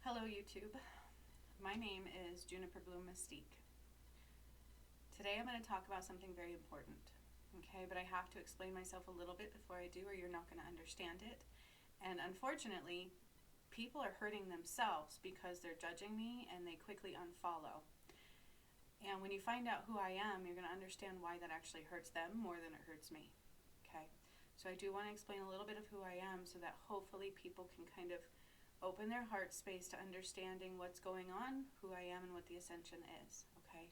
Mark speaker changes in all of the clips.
Speaker 1: Hello YouTube, my name is Juniper Bloom Mystique. Today I'm going to talk about something very important, okay, but I have to explain myself a little bit before I do or you're not going to understand it. And unfortunately, people are hurting themselves because they're judging me and they quickly unfollow. And when you find out who I am, you're going to understand why that actually hurts them more than it hurts me, okay? So I do want to explain a little bit of who I am so that hopefully people can kind of open their heart space to understanding what's going on, who I am, and what the ascension is, okay?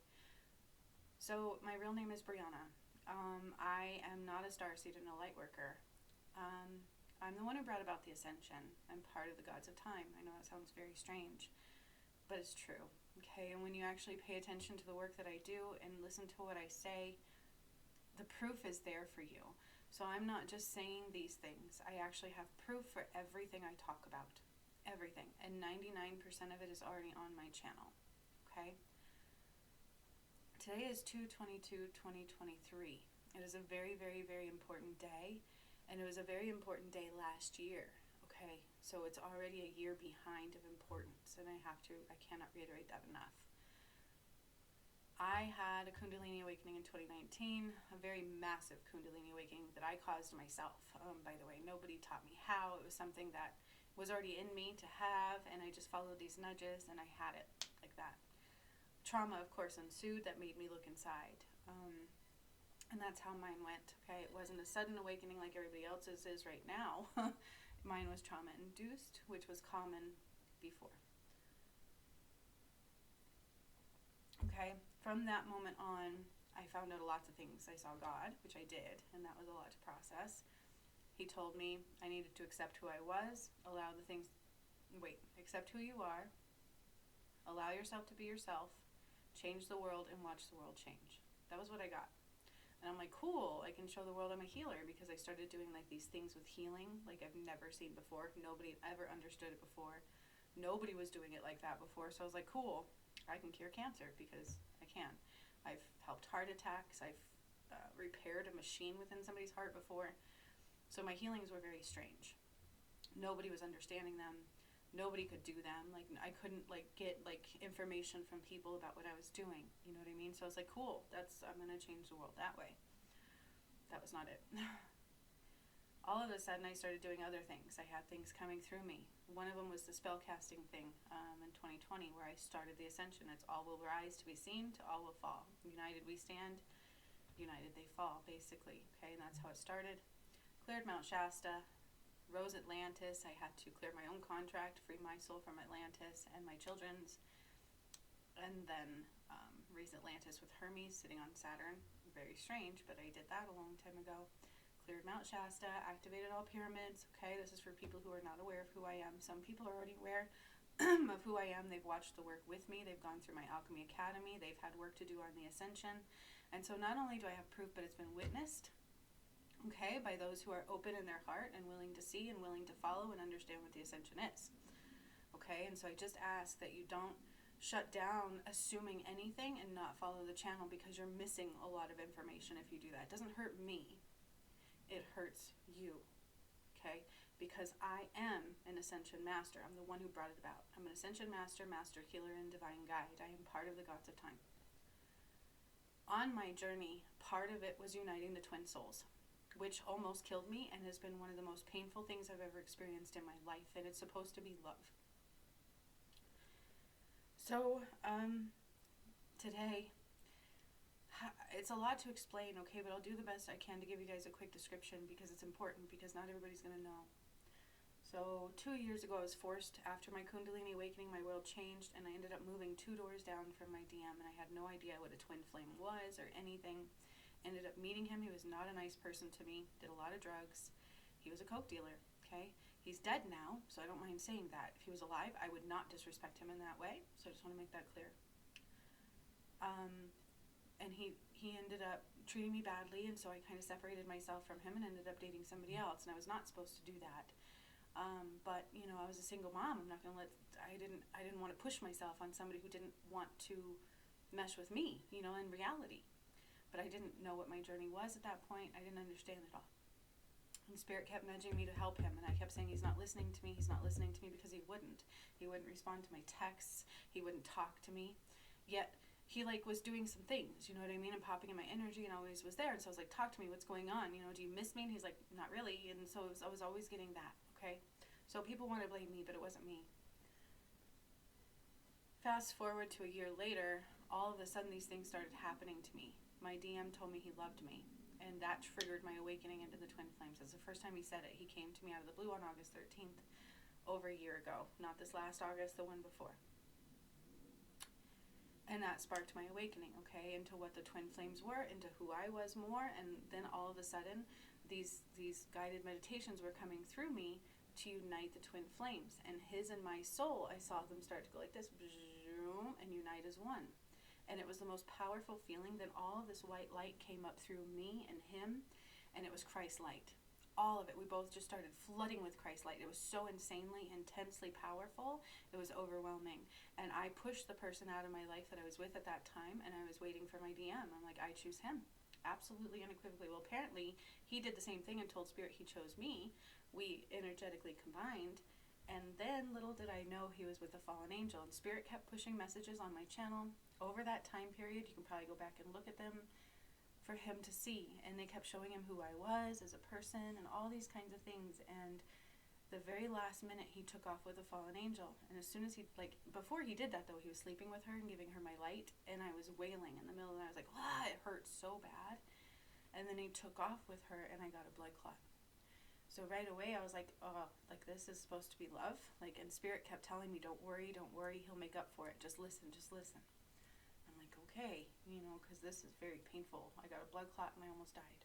Speaker 1: So my real name is Brianna. I am not a starseed and a light worker. I'm the one who brought about the ascension. I'm part of the gods of time. I know it sounds very strange, but it's true, okay? And when you actually pay attention to the work that I do and listen to what I say, the proof is there for you. So I'm not just saying these things. I actually have proof for everything I talk about. Everything, and 99% of it is already on my channel, okay? Today is 2/22/2023. It is a very, very, very important day, and it was a very important day last year, okay? So it's already a year behind of importance, and I cannot reiterate that enough. I had a Kundalini awakening in 2019, a very massive Kundalini awakening that I caused myself. By the way, nobody taught me how. It was something that was already in me to have, and I just followed these nudges and I had it like that. Trauma, of course, ensued that made me look inside, and that's how mine went, okay? It wasn't a sudden awakening like everybody else's is right now. Mine was trauma induced, which was common before. Okay, from that moment on, I found out lots of things. I saw God, which I did, and that was a lot to process. He told me I needed to accept who I was, accept who you are, allow yourself to be yourself, change the world, and watch the world change. That was what I got. And I'm like, cool, I can show the world I'm a healer, because I started doing like these things with healing like I've never seen before. Nobody ever understood it before. Nobody was doing it like that before. So I was like, cool, I can cure cancer because I can. I've helped heart attacks. I've repaired a machine within somebody's heart before. So my healings were very strange. Nobody was understanding them. Nobody could do them. Like I couldn't get information from people about what I was doing. You know what I mean? So I was like, cool, I'm gonna change the world that way. That was not it. All of a sudden I started doing other things. I had things coming through me. One of them was the spell casting thing in 2020, where I started the ascension. It's all will rise to be seen, to all will fall. United we stand, united they fall, basically. Okay, and that's how it started. Cleared Mount Shasta, rose Atlantis. I had to clear my own contract, free my soul from Atlantis and my children's, and then raise Atlantis with Hermes sitting on Saturn. Very strange, but I did that a long time ago. Cleared Mount Shasta, activated all pyramids. Okay, this is for people who are not aware of who I am. Some people are already aware of who I am. They've watched the work with me. They've gone through my Alchemy Academy. They've had work to do on the Ascension. And so not only do I have proof, but it's been witnessed, okay, by those who are open in their heart and willing to see and willing to follow and understand what the Ascension is. Okay, and so I just ask that you don't shut down assuming anything and not follow the channel, because you're missing a lot of information if you do that. It doesn't hurt me. It hurts you, okay? Because I am an Ascension Master. I'm the one who brought it about. I'm an Ascension Master, Master Healer, and Divine Guide. I am part of the Gods of Time. On my journey, part of it was uniting the twin souls, which almost killed me and has been one of the most painful things I've ever experienced in my life, and it's supposed to be love. So, today, it's a lot to explain, okay, but I'll do the best I can to give you guys a quick description, because it's important, because not everybody's going to know. So 2 years ago I was forced, after my Kundalini awakening, my world changed, and I ended up moving 2 doors down from my DM, and I had no idea what a twin flame was or anything. Ended up meeting him. He was not a nice person to me, did a lot of drugs. He was a coke dealer, okay? He's dead now, so I don't mind saying that. If he was alive, I would not disrespect him in that way, so I just want to make that clear. And he ended up treating me badly, and so I kind of separated myself from him and ended up dating somebody else, and I was not supposed to do that. But you know, I was a single mom. I didn't want to push myself on somebody who didn't want to mesh with me, you know, in reality. But I didn't know what my journey was at that point. I didn't understand it all. And Spirit kept nudging me to help him, and I kept saying, he's not listening to me, because he wouldn't. He wouldn't respond to my texts, he wouldn't talk to me, yet he was doing some things, you know what I mean, and popping in my energy and always was there. And so I was like, talk to me, what's going on, do you miss me? And he's like, not really. And so I was always getting that, okay? So people want to blame me, but it wasn't me. Fast forward to a year later, all of a sudden these things started happening to me. My DM told me he loved me. And that triggered my awakening into the twin flames. That's the first time he said it. He came to me out of the blue on August 13th, over a year ago. Not this last August, the one before. And that sparked my awakening, okay, into what the twin flames were, into who I was more. And then all of a sudden, these guided meditations were coming through me to unite the twin flames. And his and my soul, I saw them start to go like this, and unite as one. And it was the most powerful feeling. Then all of this white light came up through me and him, and it was Christ light. All of it. We both just started flooding with Christ light. It was so insanely, intensely powerful. It was overwhelming. And I pushed the person out of my life that I was with at that time, and I was waiting for my DM. I'm like, I choose him. Absolutely, unequivocally. Well, apparently, he did the same thing and told Spirit he chose me. We energetically combined. And then, little did I know, he was with a fallen angel. And Spirit kept pushing messages on my channel over that time period. You can probably go back and look at them for him to see. And they kept showing him who I was as a person and all these kinds of things. And the very last minute, he took off with a fallen angel. And as soon as he, before he did that, though, he was sleeping with her and giving her my light. And I was wailing in the middle, and I was like, ah, it hurt so bad. And then he took off with her, and I got a blood clot. So right away, I was like, oh, this is supposed to be love. And Spirit kept telling me, don't worry, he'll make up for it. Just listen. I'm like, okay, because this is very painful. I got a blood clot and I almost died.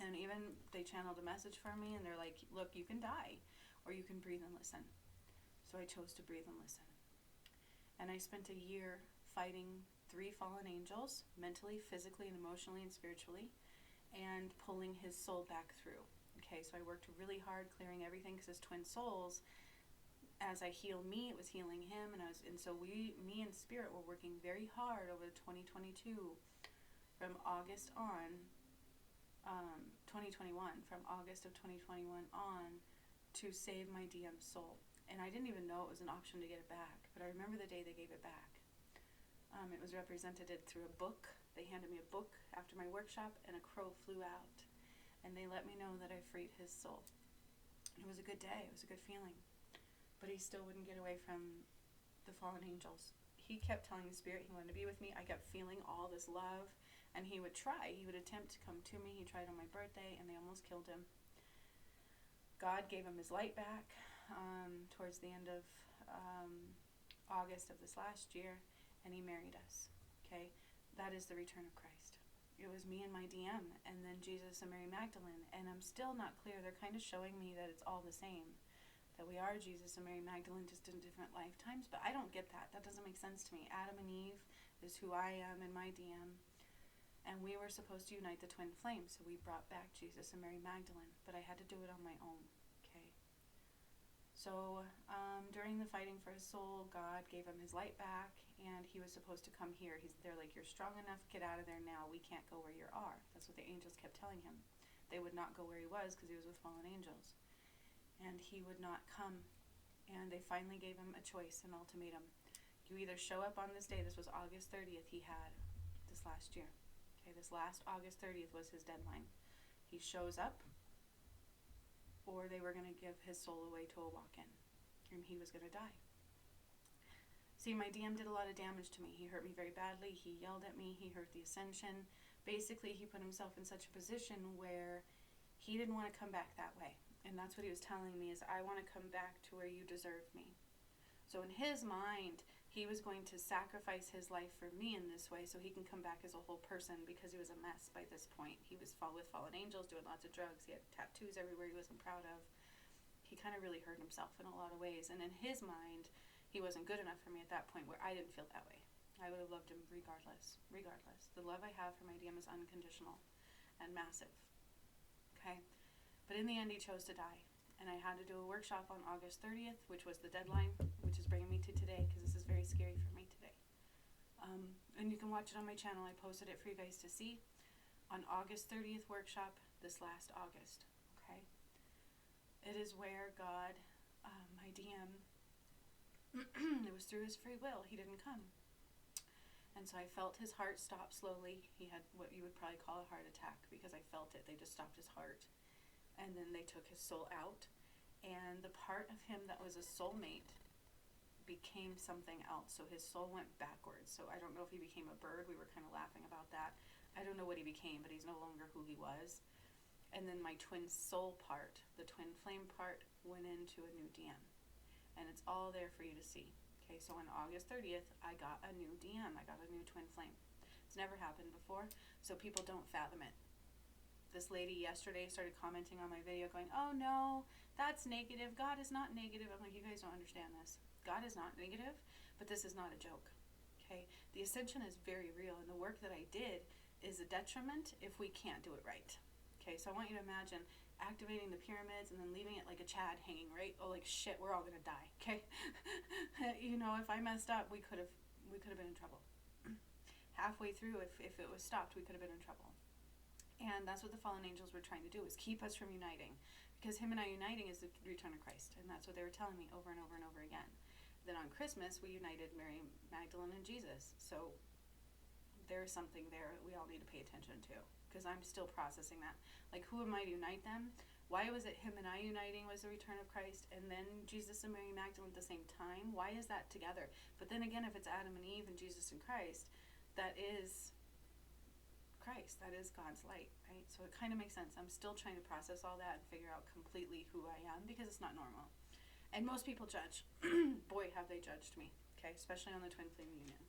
Speaker 1: And even they channeled a message for me, and they're like, look, you can die, or you can breathe and listen. So I chose to breathe and listen. And I spent a year fighting 3 fallen angels, mentally, physically, and emotionally, and spiritually, and pulling his soul back through. Okay, so I worked really hard clearing everything, because his twin souls, as I healed me, it was healing him, and so me and Spirit were working very hard over 2022, from August on, 2021, from August of 2021 on, to save my DM's soul. And I didn't even know it was an option to get it back, but I remember the day they gave it back. It was represented through a book. They handed me a book after my workshop, and a crow flew out. And they let me know that I freed his soul. It was a good day. It was a good feeling. But he still wouldn't get away from the fallen angels. He kept telling the Spirit he wanted to be with me. I kept feeling all this love. And he would try. He would attempt to come to me. He tried on my birthday, and they almost killed him. God gave him his light back towards the end of August of this last year. And he married us. Okay? That is the return of Christ. It was me and my DM, and then Jesus and Mary Magdalene, and I'm still not clear. They're kind of showing me that it's all the same, that we are Jesus and Mary Magdalene, just in different lifetimes, but I don't get that. That doesn't make sense to me. Adam and Eve is who I am in my DM, and we were supposed to unite the twin flames, so we brought back Jesus and Mary Magdalene, but I had to do it on my own, okay? So during the fighting for his soul, God gave him his light back, and he was supposed to come here. They're like, you're strong enough, get out of there now. We can't go where you are. That's what the angels kept telling him. They would not go where he was, because he was with fallen angels. And he would not come. And they finally gave him a choice, an ultimatum. You either show up on this day. This was August 30th he had this last year. Okay, this last August 30th was his deadline. He shows up, or they were going to give his soul away to a walk-in. And he was going to die. See, my DM did a lot of damage to me. He hurt me very badly. He yelled at me. He hurt the ascension. Basically, he put himself in such a position where he didn't want to come back that way. And that's what he was telling me, is I want to come back to where you deserve me. So in his mind, he was going to sacrifice his life for me in this way so he can come back as a whole person, because he was a mess by this point. He was with fallen angels, doing lots of drugs. He had tattoos everywhere he wasn't proud of. He kind of really hurt himself in a lot of ways. And in his mind, he wasn't good enough for me at that point, where I didn't feel that way. I would have loved him regardless. The love I have for my DM is unconditional and massive. Okay? But in the end, he chose to die. And I had to do a workshop on August 30th, which was the deadline, which is bringing me to today, because this is very scary for me today. And you can watch it on my channel. I posted it for you guys to see. On August 30th workshop, this last August. Okay? It is where God, my DM, it was through his free will. He didn't come. And so I felt his heart stop slowly. He had what you would probably call a heart attack because I felt it. They just stopped his heart. And then they took his soul out. And the part of him that was a soulmate became something else. So his soul went backwards. So I don't know if he became a bird. We were kind of laughing about that. I don't know what he became, but he's no longer who he was. And then my twin soul part, the twin flame part, went into a new DM. And it's all there for you to see. Okay, so on August 30th, I got a new DM. I got a new twin flame. It's never happened before, so people don't fathom it. This lady yesterday started commenting on my video going, oh no, that's negative. God is not negative. I'm like, you guys don't understand this. God is not negative, but this is not a joke. Okay, the ascension is very real, and the work that I did is a detriment if we can't do it right. Okay, so I want you to imagine activating the pyramids and then leaving it like a Chad hanging, right? Oh, like shit, we're all gonna die. Okay, you know, if I messed up, we could have been in trouble. Halfway through, if it was stopped, we could have been in trouble. And that's what the fallen angels were trying to do, is keep us from uniting, because him and I uniting is the return of Christ, and that's what they were telling me over and over and over again. Then on Christmas, we united Mary, Magdalene, and Jesus. So there's something there that we all need to pay attention to, because I'm still processing that. Like, who am I to unite them? Why was it him and I uniting was the return of Christ, and then Jesus and Mary Magdalene at the same time? Why is that together? But then again, if it's Adam and Eve and Jesus and Christ, that is Christ. That is God's light, right? So it kind of makes sense. I'm still trying to process all that and figure out completely who I am, because it's not normal. And most people judge. Boy, have they judged me, okay? Especially on the twin flame union.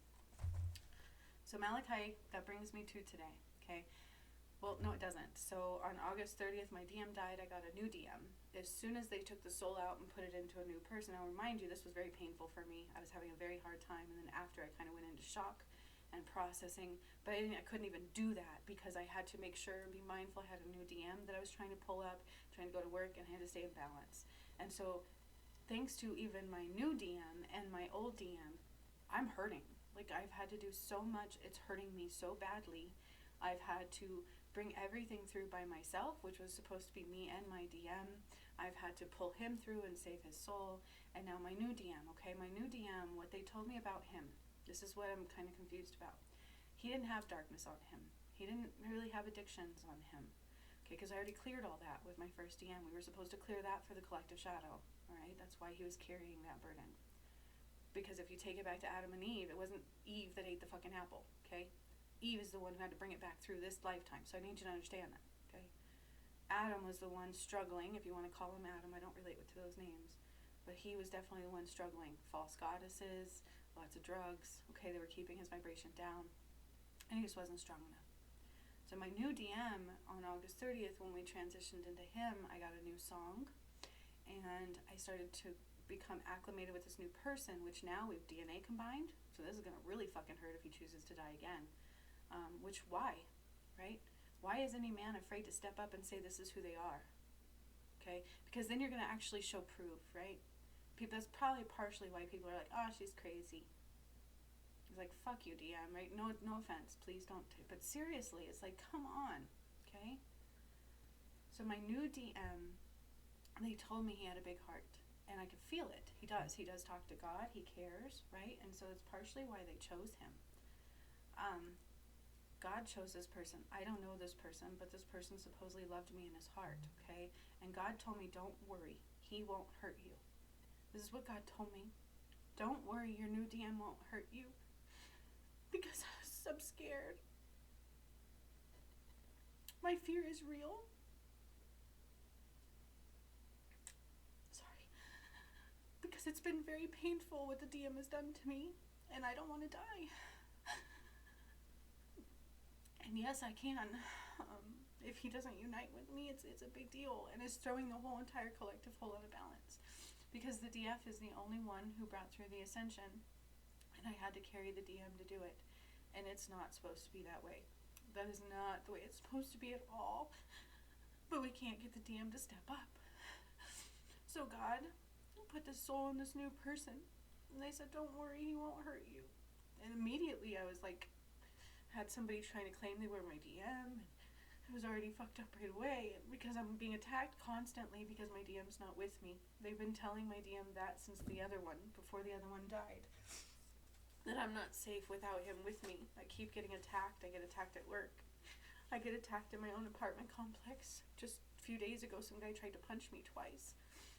Speaker 1: So Malichai, that brings me to today, okay? Well, no, it doesn't. So on August 30th, my DM died. I got a new DM. As soon as they took the soul out and put it into a new person, I'll remind you, this was very painful for me. I was having a very hard time. And then after, I kind of went into shock and processing. But I couldn't even do that because I had to make sure and be mindful. I had a new DM that I was trying to pull up, trying to go to work, and I had to stay in balance. And so thanks to even my new DM and my old DM, I'm hurting. Like, I've had to do so much. It's hurting me so badly. I've had to bring everything through by myself, which was supposed to be me and my DM. I've had to pull him through and save his soul. And now my new DM, okay? My new DM, what they told me about him, this is what I'm kind of confused about. He didn't have darkness on him. He didn't really have addictions on him. Okay, because I already cleared all that with my first DM. We were supposed to clear that for the collective shadow, all right? That's why he was carrying that burden. Because if you take it back to Adam and Eve, it wasn't Eve that ate the fucking apple, okay? Eve is the one who had to bring it back through this lifetime. So I need you to understand that, okay? Adam was the one struggling, if you want to call him Adam. I don't relate to those names. But he was definitely the one struggling. False goddesses, lots of drugs. Okay, they were keeping his vibration down. And he just wasn't strong enough. So my new DM on August 30th, when we transitioned into him, I got a new song. And I started to become acclimated with this new person, which now we've DNA combined. So this is going to really fucking hurt if he chooses to die again. Why, right? Why is any man afraid to step up and say this is who they are? Okay? Because then you're going to actually show proof, right? That's probably partially why people are like, oh, she's crazy. It's like, fuck you, DM, right? No offense. Please don't. But seriously, it's like, come on, okay? So my new DM, they told me he had a big heart. And I could feel it. He does. He does talk to God. He cares, right? And so it's partially why they chose him. God chose this person. I don't know this person, but this person supposedly loved me in his heart, okay? And God told me, don't worry. He won't hurt you. This is what God told me. Don't worry, your new DM won't hurt you. Because I'm scared. My fear is real. Sorry. Because it's been very painful what the DM has done to me, and I don't want to die. And yes, I can. If he doesn't unite with me, it's a big deal, and it's throwing the whole entire collective whole out of balance. Because the DF is the only one who brought through the ascension, and I had to carry the DM to do it. And it's not supposed to be that way. That is not the way it's supposed to be at all. But we can't get the DM to step up. So God put the soul in this new person, and they said, don't worry, he won't hurt you. And immediately I was like, had somebody trying to claim they were my DM, and it was already fucked up right away because I'm being attacked constantly because my DM's not with me. They've been telling my DM that since the other one, before the other one died, that I'm not safe without him with me. I keep getting attacked. I get attacked at work. I get attacked in my own apartment complex. Just a few days ago, some guy tried to punch me twice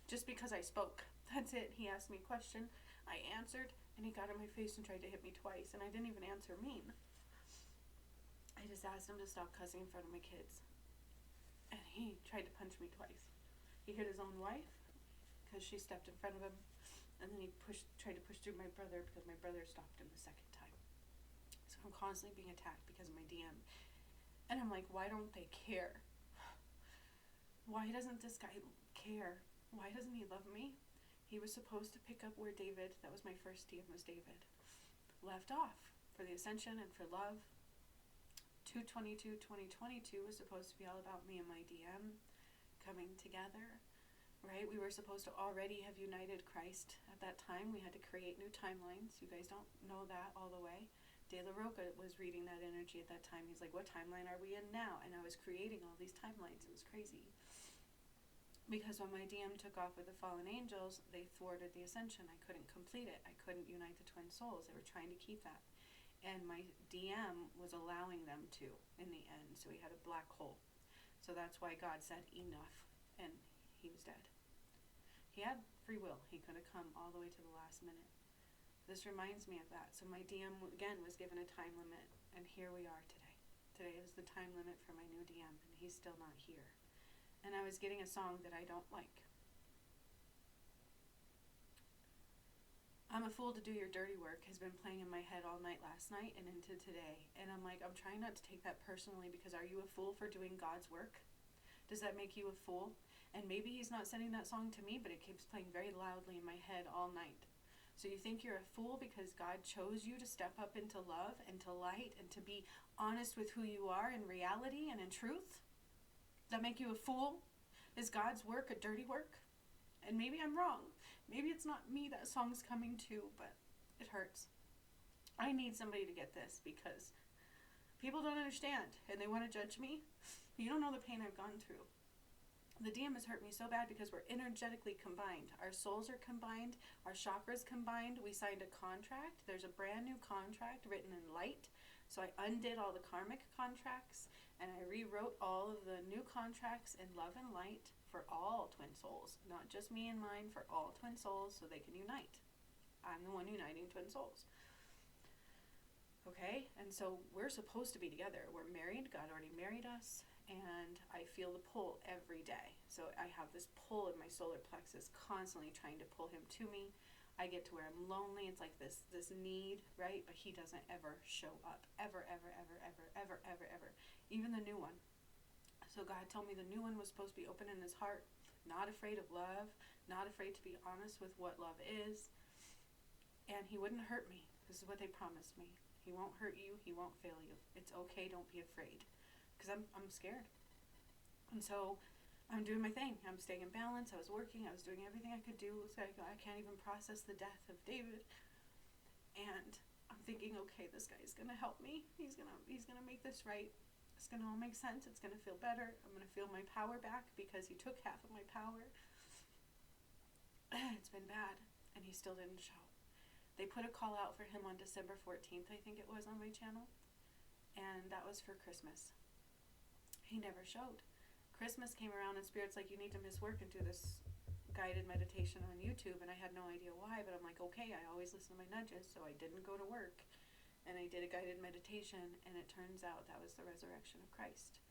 Speaker 1: just because I spoke. That's it. He asked me a question. I answered, and he got in my face and tried to hit me twice, and I didn't even answer mean. I just asked him to stop cussing in front of my kids, and he tried to punch me twice. He hit his own wife because she stepped in front of him, and then he tried to push through my brother because my brother stopped him the second time. So I'm constantly being attacked because of my DM. And I'm like, why don't they care? Why doesn't this guy care? Why doesn't he love me? He was supposed to pick up where David, that was my first DM, was David, left off for the ascension and for love. 2/22/2022 was supposed to be all about me and my DM coming together, right? We were supposed to already have united Christ at that time. We had to create new timelines. You guys don't know that all the way. De La Roca was reading that energy at that time. He's like, what timeline are we in now? And I was creating all these timelines. It was crazy. Because when my DM took off with the fallen angels, they thwarted the ascension. I couldn't complete it. I couldn't unite the twin souls. They were trying to keep that. And my DM was allowing them to in the end. So he had a black hole. So that's why God said enough. And he was dead. He had free will. He could have come all the way to the last minute. This reminds me of that. So my DM, again, was given a time limit. And here we are today. Today is the time limit for my new DM. And he's still not here. And I was getting a song that I don't like. I'm a Fool to Do Your Dirty Work has been playing in my head all night last night and into today. And I'm like, I'm trying not to take that personally because are you a fool for doing God's work? Does that make you a fool? And maybe he's not sending that song to me, but it keeps playing very loudly in my head all night. So you think you're a fool because God chose you to step up into love and to light and to be honest with who you are in reality and in truth? Does that make you a fool? Is God's work a dirty work? And maybe I'm wrong. Maybe it's not me that song's coming to, but it hurts. I need somebody to get this because people don't understand and they want to judge me. You don't know the pain I've gone through. The DM has hurt me so bad because we're energetically combined. Our souls are combined. Our chakras combined. We signed a contract. There's a brand new contract written in light. So I undid all the karmic contracts and I rewrote all of the new contracts in love and light for all twin souls. Not just me and mine, for all twin souls so they can unite. I'm the one uniting twin souls. Okay? And so we're supposed to be together. We're married. God already married us. And I feel the pull every day. So I have this pull in my solar plexus constantly trying to pull him to me. I get to where I'm lonely. It's like this need, right? But he doesn't ever show up. Ever, ever, ever, ever, ever, ever, ever. Even the new one. So God told me the new one was supposed to be open in his heart, not afraid of love, not afraid to be honest with what love is. And he wouldn't hurt me. This is what they promised me. He won't hurt you. He won't fail you. It's okay. Don't be afraid. Because I'm scared. And so I'm doing my thing. I'm staying in balance. I was working. I was doing everything I could do. So I can't even process the death of David. And I'm thinking, okay, this guy's going to help me. He's gonna make this right. It's going to all make sense. It's going to feel better. I'm going to feel my power back because he took half of my power. It's been bad. And he still didn't show. They put a call out for him on December 14th, I think it was, on my channel. And that was for Christmas. He never showed. Christmas came around and Spirit's like, you need to miss work and do this guided meditation on YouTube. And I had no idea why, but I'm like, okay, I always listen to my nudges, so I didn't go to work. And I did a guided meditation, and it turns out that was the resurrection of Christ.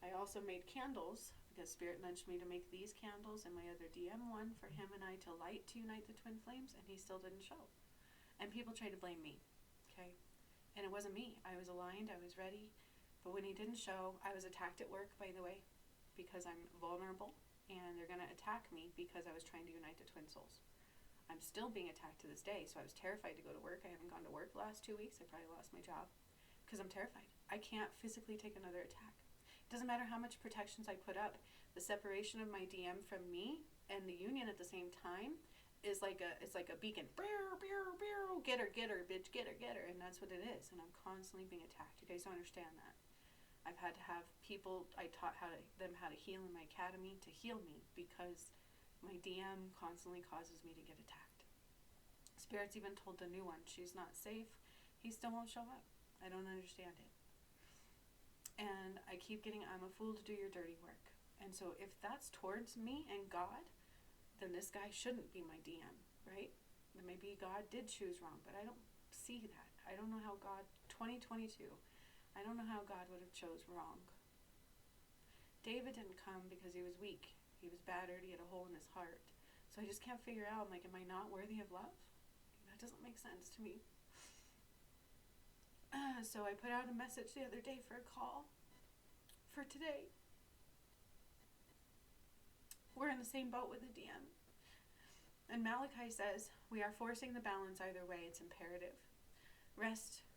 Speaker 1: I also made candles, because Spirit nudged me to make these candles and my other DM one for him and I to light to unite the twin flames, and he still didn't show. And people tried to blame me, okay? And it wasn't me. I was aligned, I was ready. But when he didn't show, I was attacked at work, by the way, because I'm vulnerable, and they're going to attack me because I was trying to unite the twin souls. I'm still being attacked to this day, so I was terrified to go to work. I haven't gone to work the last 2 weeks. I probably lost my job because I'm terrified. I can't physically take another attack. It doesn't matter how much protections I put up. The separation of my DM from me and the union at the same time is like a beacon. Get her, bitch, get her. And that's what it is. And I'm constantly being attacked. You guys don't understand that. I've had to have people, I taught them how to heal in my academy to heal me, because my DM constantly causes me to get attacked. Spirit's even told the new one she's not safe. He still won't show up. I don't understand it. And I keep getting, I'm a fool to do your dirty work. And so if that's towards me and God, then this guy shouldn't be my DM, right? And maybe God did choose wrong, but I don't see that. I don't know how God, 2022, I don't know how God would have chose wrong. David didn't come because he was weak. He was battered. He had a hole in his heart. So I just can't figure out, I'm like, am I not worthy of love? That doesn't make sense to me. So I put out a message the other day for a call for today. We're in the same boat with the DM. And Malichai says, we are forcing the balance either way. It's imperative. Rest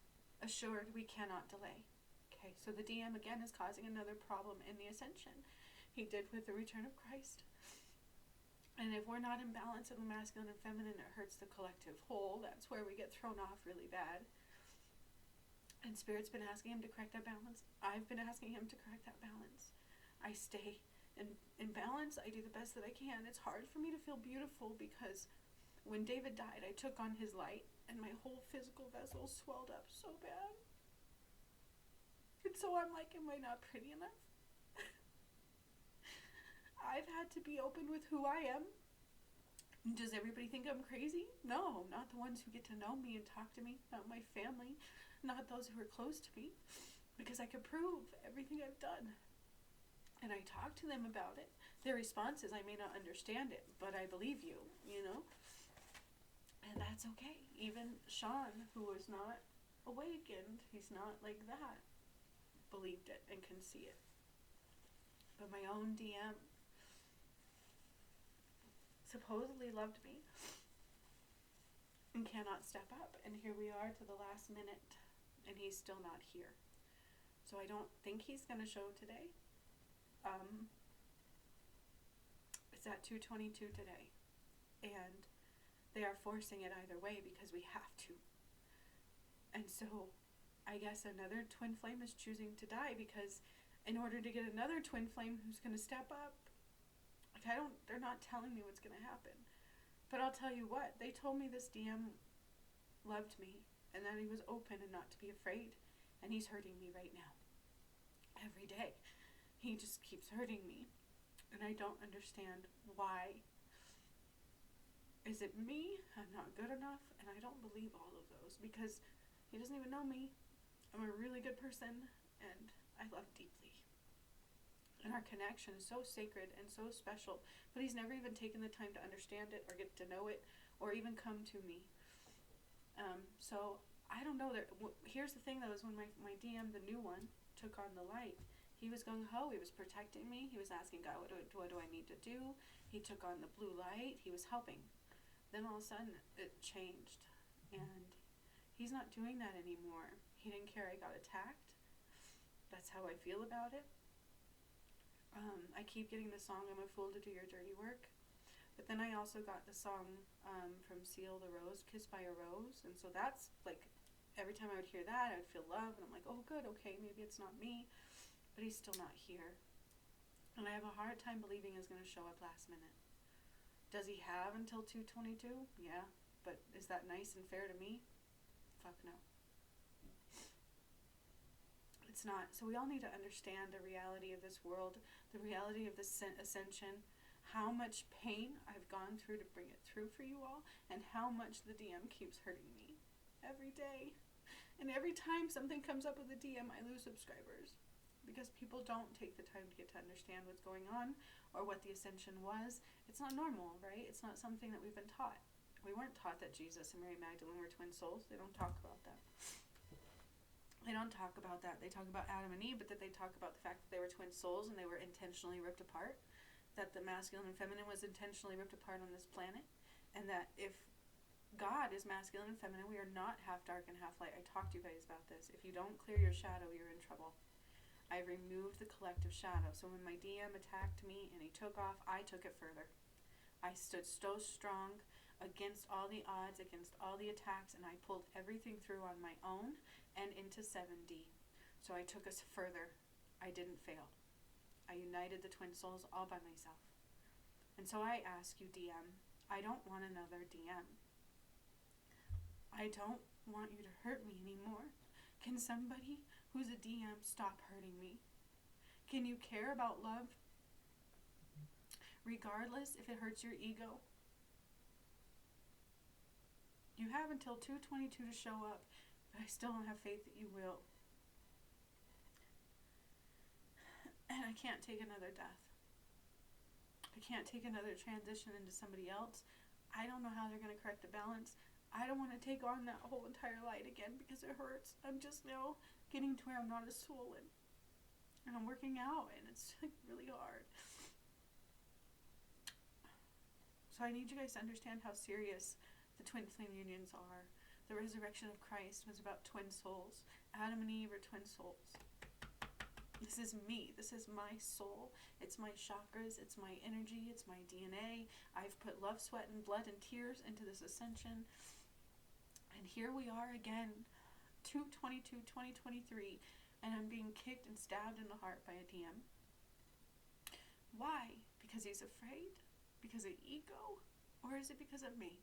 Speaker 1: assured, we cannot delay. Okay, so the DM again is causing another problem in the ascension. He did with the return of Christ. And if we're not in balance in the masculine and feminine, it hurts the collective whole. That's where we get thrown off really bad. And Spirit's been asking him to correct that balance. I've been asking him to correct that balance. I stay in balance. I do the best that I can. It's hard for me to feel beautiful because when David died, I took on his light and my whole physical vessel swelled up so bad. And so I'm like, am I not pretty enough? I've had to be open with who I am. Does everybody think I'm crazy? No, not the ones who get to know me and talk to me, not my family, not those who are close to me, because I could prove everything I've done. And I talk to them about it. Their response is, I may not understand it, but I believe you, you know? And that's okay. Even Sean, who was not awakened, he's not like that, believed it and can see it. But my own DM supposedly loved me and cannot step up. And here we are to the last minute, and he's still not here. So I don't think he's going to show today. It's at 2:22 today. And they are forcing it either way because we have to. And so I guess another twin flame is choosing to die because in order to get another twin flame who's going to step up, like they're not telling me what's going to happen. But I'll tell you what, they told me this DM loved me and that he was open and not to be afraid. And he's hurting me right now. Every day. He just keeps hurting me. And I don't understand why. Is it me? I'm not good enough? And I don't believe all of those because he doesn't even know me. I'm a really good person and I love deeply. And our connection is so sacred and so special, but he's never even taken the time to understand it or get to know it or even come to me. So I don't know. Here's the thing though, is when my DM, the new one, took on the light, he was gung-ho. He was protecting me. He was asking God, what do I need to do? He took on the blue light. He was helping. Then all of a sudden it changed and he's not doing that anymore. He didn't care I got attacked. That's how I feel about it. I keep getting the song, I'm a fool to do your dirty work. But then I also got the song from Seal the Rose, Kissed by a Rose. And so that's like, every time I would hear that, I would feel love. And I'm like, oh good, okay, maybe it's not me. But he's still not here. And I have a hard time believing he's going to show up last minute. Does he have until 2:22? Yeah. But is that nice and fair to me? Fuck no. It's not. So we all need to understand the reality of this world, the reality of the ascension, how much pain I've gone through to bring it through for you all, and how much the DM keeps hurting me every day. And every time something comes up with the DM, I lose subscribers because people don't take the time to get to understand what's going on or what the ascension was. It's not normal, right? It's not something that we've been taught. We weren't taught that Jesus and Mary Magdalene were twin souls. They don't talk about that. They don't talk about that. They talk about Adam and Eve, but that they talk about the fact that they were twin souls and they were intentionally ripped apart, that the masculine and feminine was intentionally ripped apart on this planet, and that if God is masculine and feminine, we are not half dark and half light. I talked to you guys about this. If you don't clear your shadow, you're in trouble. I removed the collective shadow. So when my DM attacked me and he took off, I took it further. I stood so strong against all the odds, against all the attacks, and I pulled everything through on my own and into 7D. So I took us further. I didn't fail. I united the twin souls all by myself. And so I ask you, DM, I don't want another DM. I don't want you to hurt me anymore. Can somebody who's a DM stop hurting me? Can you care about love? Regardless if it hurts your ego. You have until 2/22 to show up, but I still don't have faith that you will. And I can't take another death. I can't take another transition into somebody else. I don't know how they're going to correct the balance. I don't want to take on that whole entire light again because it hurts. I'm just now getting to where I'm not as swollen. And I'm working out and it's like really hard. So I need you guys to understand how serious the twin flame unions are. The resurrection of Christ was about twin souls. Adam and Eve are twin souls. This is me. This is my soul. It's my chakras. It's my energy. It's my DNA. I've put love, sweat, and blood and tears into this ascension. And here we are again, 2/22/2023, and I'm being kicked and stabbed in the heart by a DM. Why? Because he's afraid? Because of ego? Or is it because of me?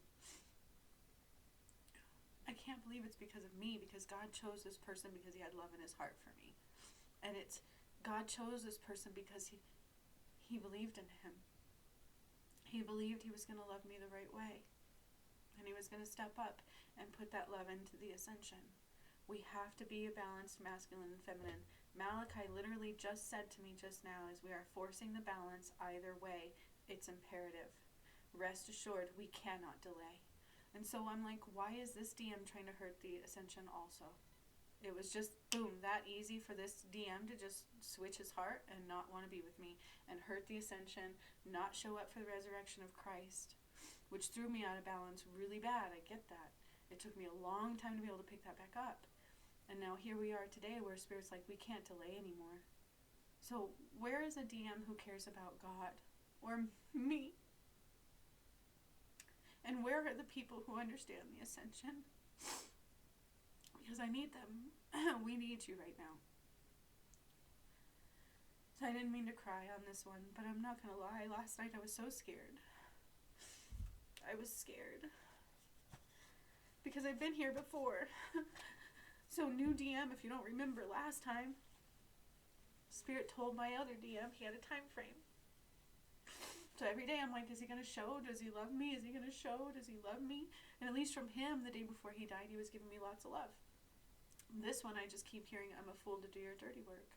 Speaker 1: I can't believe it's because of me, because God chose this person because he had love in his heart for me. And it's God chose this person because he believed in him. He believed he was going to love me the right way. And he was going to step up and put that love into the ascension. We have to be a balanced masculine and feminine. Malichai literally just said to me just now, as we are forcing the balance either way, it's imperative. Rest assured, we cannot delay. And so I'm like, why is this DM trying to hurt the ascension also? It was just, boom, that easy for this DM to just switch his heart and not want to be with me and hurt the ascension, not show up for the resurrection of Christ, which threw me out of balance really bad. I get that. It took me a long time to be able to pick that back up. And now here we are today where Spirit's like, we can't delay anymore. So where is a DM who cares about God or me? And where are the people who understand the ascension? Because I need them. We need you right now. So I didn't mean to cry on this one, but I'm not going to lie. Last night I was so scared. I was scared. Because I've been here before. So new DM, if you don't remember last time, Spirit told my other DM he had a time frame. So every day I'm like, is he going to show? Does he love me? Is he going to show? Does he love me? And at least from him, the day before he died, he was giving me lots of love. This one, I just keep hearing, I'm a fool to do your dirty work.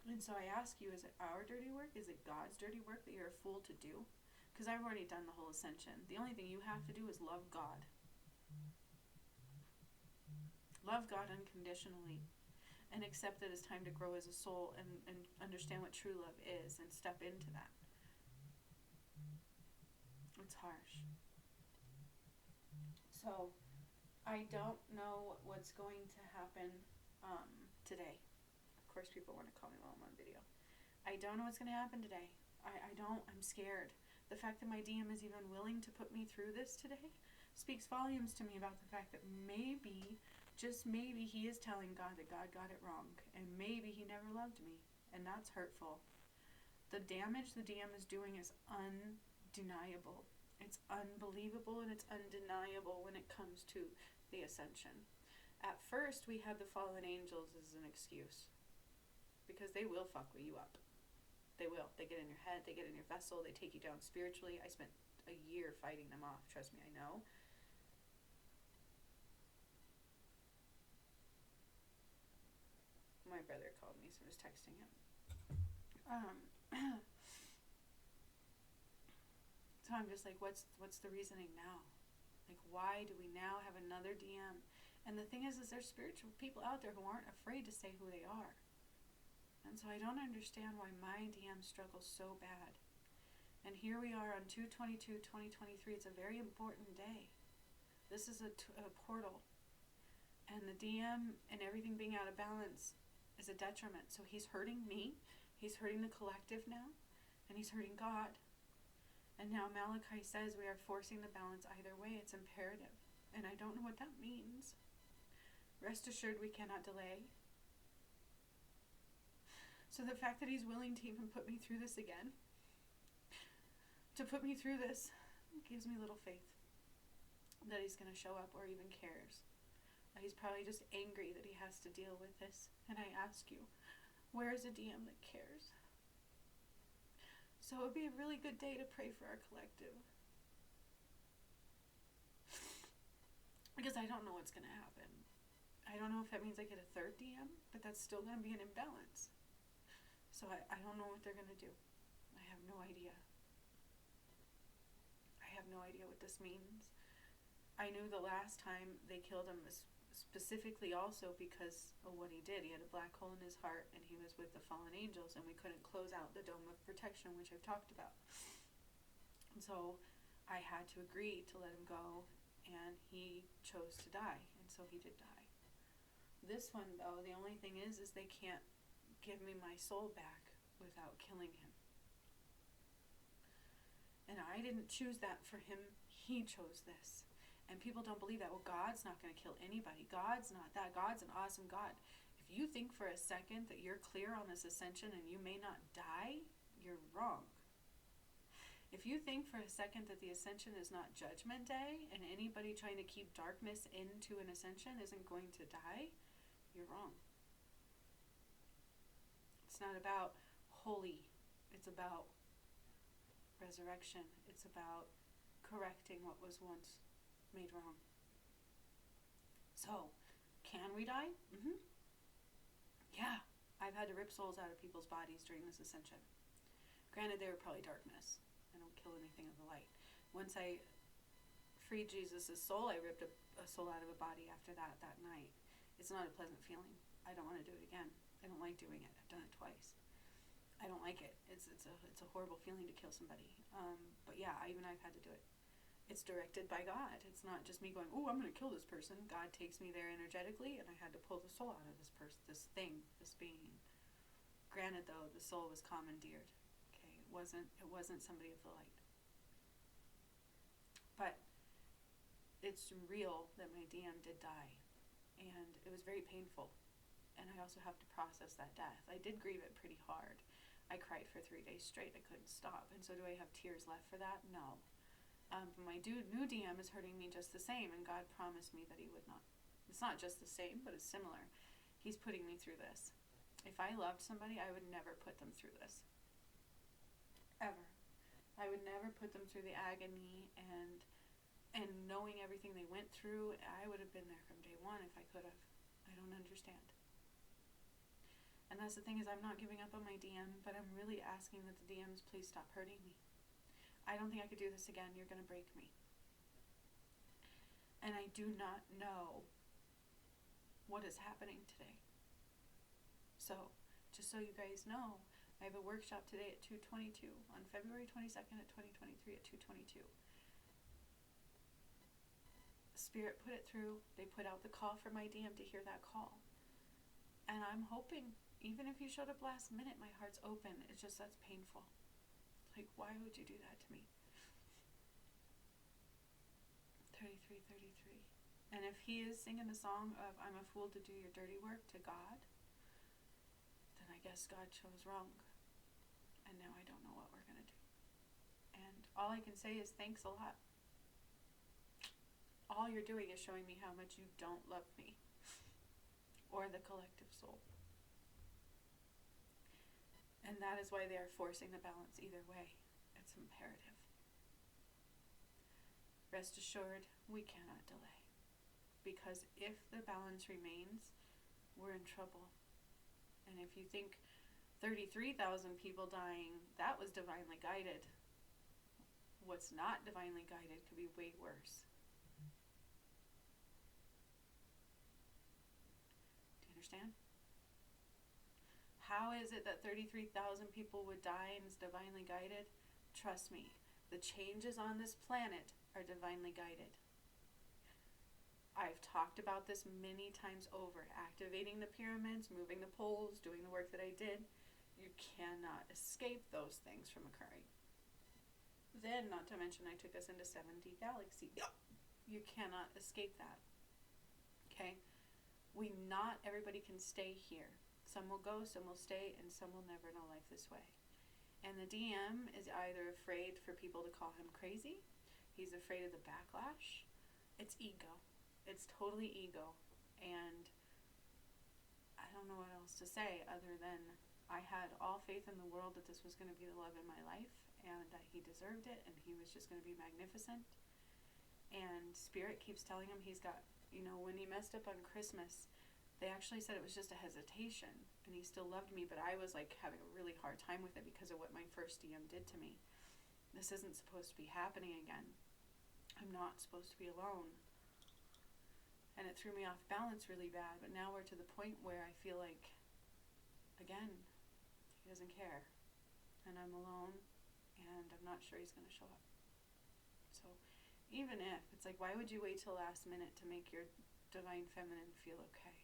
Speaker 1: And so I ask you, is it our dirty work? Is it God's dirty work that you're a fool to do? Because I've already done the whole ascension. The only thing you have to do is love God. Love God unconditionally. And accept that it's time to grow as a soul and understand what true love is and step into that. It's harsh. So I don't know what's going to happen today. Of course, people want to call me while I'm on video. I don't know what's going to happen today. I don't. I'm scared. The fact that my DM is even willing to put me through this today speaks volumes to me about the fact that maybe, just maybe, he is telling God that God got it wrong. And maybe he never loved me. And that's hurtful. The damage the DM is doing is undeniable. It's unbelievable and it's undeniable when it comes to the ascension. At first, we had the fallen angels as an excuse. Because they will fuck you up. They will. They get in your head. They get in your vessel. They take you down spiritually. I spent a year fighting them off. Trust me, I know. My brother called me, so I was texting him. So I'm just like, what's the reasoning now? Like, why do we now have another DM? And the thing is there's spiritual people out there who aren't afraid to say who they are. And so I don't understand why my DM struggles so bad. And here we are on 2/22/2023. It's a very important day. This is a portal. And the DM and everything being out of balance is a detriment. So he's hurting me. He's hurting the collective now. And he's hurting God. And now Malichai says we are forcing the balance either way. It's imperative. And I don't know what that means. Rest assured we cannot delay. So the fact that he's willing to even put me through this again, to put me through this, gives me little faith that he's going to show up or even cares. He's probably just angry that he has to deal with this. And I ask you, where is a DM that cares? So it would be a really good day to pray for our collective. Because I don't know what's going to happen. I don't know if that means I get a third DM, but that's still going to be an imbalance. So I don't know what they're going to do. I have no idea. I have no idea what this means. I knew the last time they killed him specifically also because of what he did. He had a black hole in his heart and he was with the fallen angels, and we couldn't close out the dome of protection, which I've talked about. And so I had to agree to let him go, and he chose to die, and so he did die. This one, though, the only thing is they can't give me my soul back without killing him. And I didn't choose that for him. He chose this. And people don't believe that. Well, God's not going to kill anybody. God's not that. God's an awesome God. If you think for a second that you're clear on this ascension and you may not die, you're wrong. If you think for a second that the ascension is not judgment day and anybody trying to keep darkness into an ascension isn't going to die, you're wrong. It's not about holy. It's about resurrection. It's about correcting what was once made wrong. So, can we die? Mm-hmm. Yeah. I've had to rip souls out of people's bodies during this ascension. Granted, they were probably darkness. I don't kill anything of the light. Once I freed Jesus' soul, I ripped a soul out of a body after that night. It's not a pleasant feeling. I don't want to do it again. I don't like doing it. I've done it twice. I don't like it. It's a horrible feeling to kill somebody. But yeah, I've had to do it. It's directed by God. It's not just me going, oh, I'm going to kill this person. God takes me there energetically, and I had to pull the soul out of this person, this thing, this being. Granted, though, the soul was commandeered. Okay, it wasn't somebody of the light. But it's real that my DM did die, and it was very painful. And I also have to process that death. I did grieve it pretty hard. I cried for 3 days straight. I couldn't stop. And so do I have tears left for that? No. But my new DM is hurting me just the same, and God promised me that he would not. It's not just the same, but it's similar. He's putting me through this. If I loved somebody, I would never put them through this. Ever. I would never put them through the agony and knowing everything they went through. I would have been there from day one if I could have. I don't understand. And that's the thing, is I'm not giving up on my DM, but I'm really asking that the DMs please stop hurting me. I don't think I could do this again. You're going to break me. And I do not know what is happening today. So, just so you guys know, I have a workshop today at 2:22 on February 22nd at 2023 at 2:22. Spirit put it through. They put out the call for my DM to hear that call. And I'm hoping, even if you showed up last minute, my heart's open. It's just, that's painful. Like, why would you do that to me? 33. And if he is singing the song of I'm a fool to do your dirty work to God, then I guess God chose wrong. And now I don't know what we're going to do. And all I can say is thanks a lot. All you're doing is showing me how much you don't love me or the collective soul. And that is why they are forcing the balance either way. It's imperative. Rest assured, we cannot delay. Because if the balance remains, we're in trouble. And if you think 33,000 people dying, that was divinely guided. What's not divinely guided could be way worse. Do you understand? How is it that 33,000 people would die and is divinely guided? Trust me, the changes on this planet are divinely guided. I've talked about this many times over. Activating the pyramids, moving the poles, doing the work that I did. You cannot escape those things from occurring. Then, not to mention, I took us into 70 galaxies. You cannot escape that. Okay? Not everybody can stay here. Some will go, some will stay, and some will never know life this way. And the DM is either afraid for people to call him crazy, he's afraid of the backlash. It's ego. It's totally ego. And I don't know what else to say other than I had all faith in the world that this was going to be the love in my life and that he deserved it and he was just going to be magnificent. And Spirit keeps telling him he's got, when he messed up on Christmas, they actually said it was just a hesitation and he still loved me, but I was like having a really hard time with it because of what my first DM did to me. This isn't supposed to be happening again. I'm not supposed to be alone. And it threw me off balance really bad, but now we're to the point where I feel like, again, he doesn't care. And I'm alone, and I'm not sure he's going to show up. So even if, it's like, why would you wait till last minute to make your divine feminine feel okay?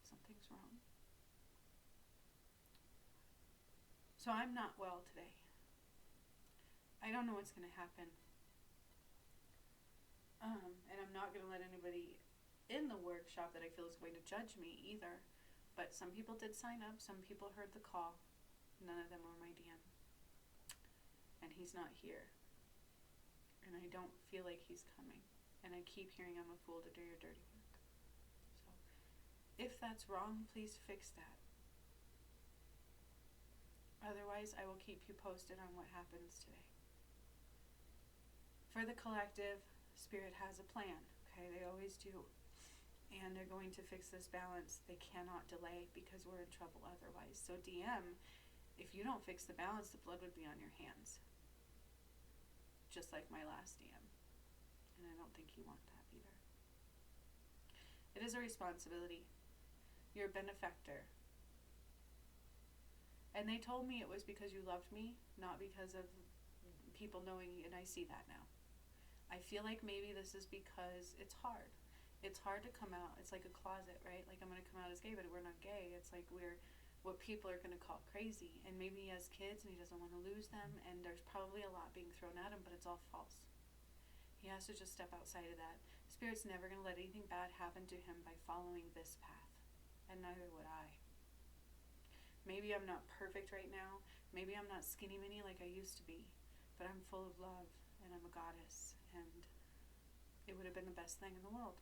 Speaker 1: Something's wrong. So I'm not well today. I don't know what's going to happen. And I'm not going to let anybody in the workshop that I feel is going to judge me either. But some people did sign up. Some people heard the call. None of them were my DM. And he's not here. And I don't feel like he's coming. And I keep hearing I'm a fool to do your dirty work. So if that's wrong, please fix that. Otherwise, I will keep you posted on what happens today. For the collective, Spirit has a plan. Okay, they always do. And they're going to fix this balance. They cannot delay because we're in trouble otherwise. So DM, if you don't fix the balance, the blood would be on your hands. Just like my last DM. And I don't think you want that either. It is a responsibility. You're a benefactor. And they told me it was because you loved me, not because of people knowing, and I see that now. I feel like maybe this is because it's hard. It's hard to come out. It's like a closet, right? Like I'm going to come out as gay, but we're not gay. It's like we're what people are going to call crazy. And maybe he has kids and he doesn't want to lose them, and there's probably a lot being thrown at him, but it's all false. He has to just step outside of that. Spirit's never going to let anything bad happen to him by following this path, and neither would I. Maybe I'm not perfect right now. Maybe I'm not skinny mini like I used to be, but I'm full of love, and I'm a goddess, and it would have been the best thing in the world.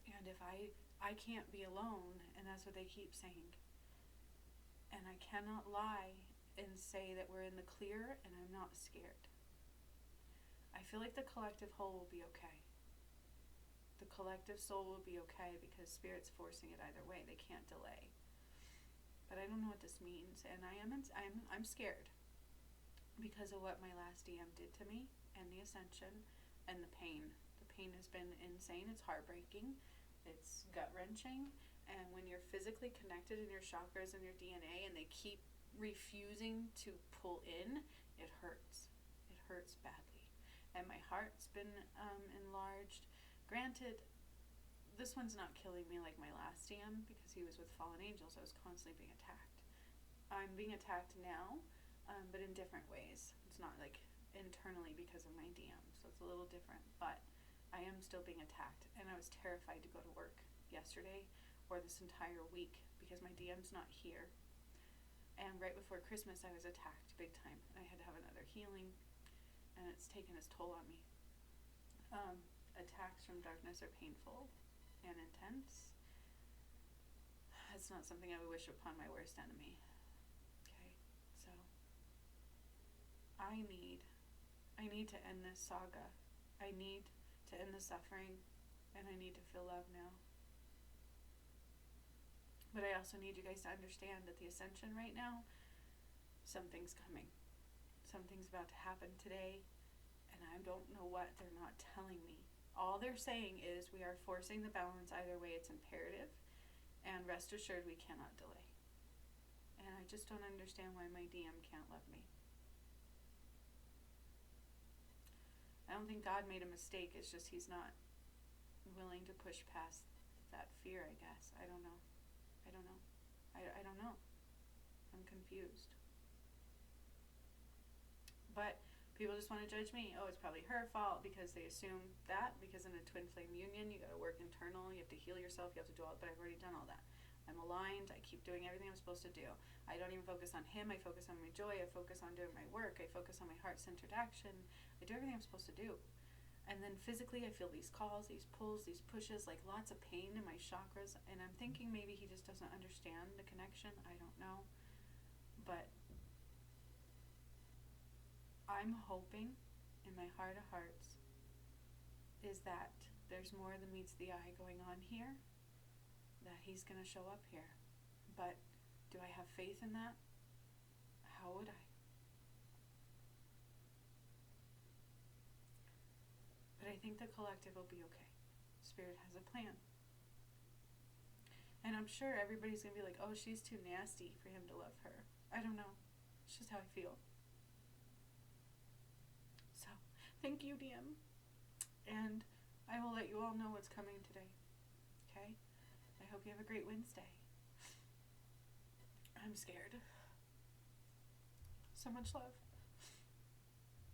Speaker 1: And if I can't be alone, and that's what they keep saying. And I cannot lie and say that we're in the clear and I'm not scared. I feel like the collective whole will be okay. The collective soul will be okay because Spirit's forcing it either way. They can't delay. But I don't know what this means, and I'm scared because of what my last DM did to me and the ascension and the pain. The pain has been insane. It's heartbreaking. It's gut-wrenching, and when you're physically connected in your chakras and your DNA and they keep refusing to pull in, it hurts. It hurts badly. And my heart's been enlarged. Granted, this one's not killing me like my last DM because he was with fallen angels. I was constantly being attacked. I'm being attacked now, but in different ways. It's not like internally because of my DM, so it's a little different, but I am still being attacked, and I was terrified to go to work yesterday or this entire week because my DM's not here. And right before Christmas, I was attacked big time. I had to have another healing, and it's taken its toll on me. Attacks from darkness are painful and intense. It's not something I would wish upon my worst enemy. Okay, so I need to end this saga. I need to end the suffering, and I need to feel love now. But I also need you guys to understand that the ascension right now, something's coming. Something's about to happen today, and I don't know what. They're not telling me. All they're saying is we are forcing the balance either way. It's imperative, and rest assured we cannot delay. And I just don't understand why my DM can't love me. I don't think God made a mistake. It's just he's not willing to push past that fear, I guess. I don't know. I don't know. I'm confused. But people just want to judge me. Oh, it's probably her fault because they assume that. Because in a twin flame union, you got to work internal. You have to heal yourself. You have to do all. But I've already done all that. I'm aligned. I keep doing everything I'm supposed to do. I don't even focus on him. I focus on my joy. I focus on doing my work. I focus on my heart-centered action. I do everything I'm supposed to do. And then physically, I feel these calls, these pulls, these pushes, like lots of pain in my chakras. And I'm thinking maybe he just doesn't understand the connection. I don't know. But I'm hoping in my heart of hearts is that there's more than meets the eye going on here, that he's going to show up here. But do I have faith in that? How would I? But I think the collective will be okay. Spirit has a plan. And I'm sure everybody's going to be like, oh, she's too nasty for him to love her. I don't know. It's just how I feel. So, thank you, DM. And I will let you all know what's coming today. Okay? I hope you have a great Wednesday. I'm scared. So much love.